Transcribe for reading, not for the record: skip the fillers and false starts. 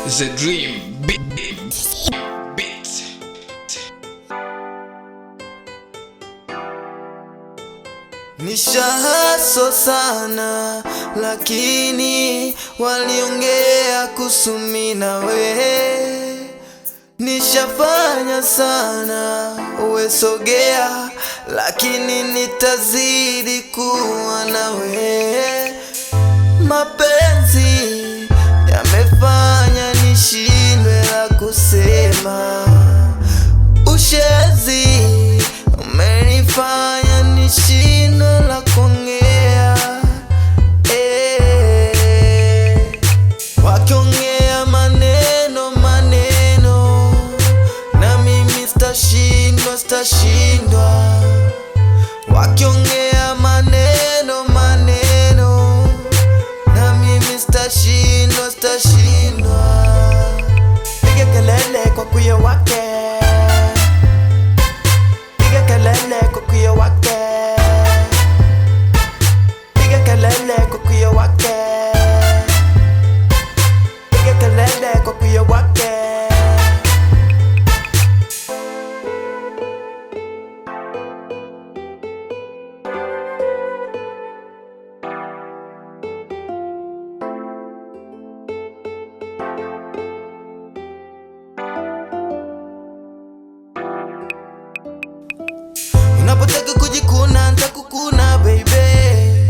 The Dream Beat. Nishahaso sana lakini waliongea kusumi na we. Nishafanya sana uwe sogea lakini nitazidi kuwa na we. Mapenzi yamefanya nishindwe la kusema. Ushezi umenifanya nishindwe la kuongea. Wakiongea maneno na mimi sitashindwa. Wakiongea maneno na mimi sitashindwa. Piga kelele kwa kuya wake, piga kelele kwa kuya wake, piga kelele kwa kuya wake, piga kelele kwa kuya wake. Unapotaka kujikuna nitakukuna baby.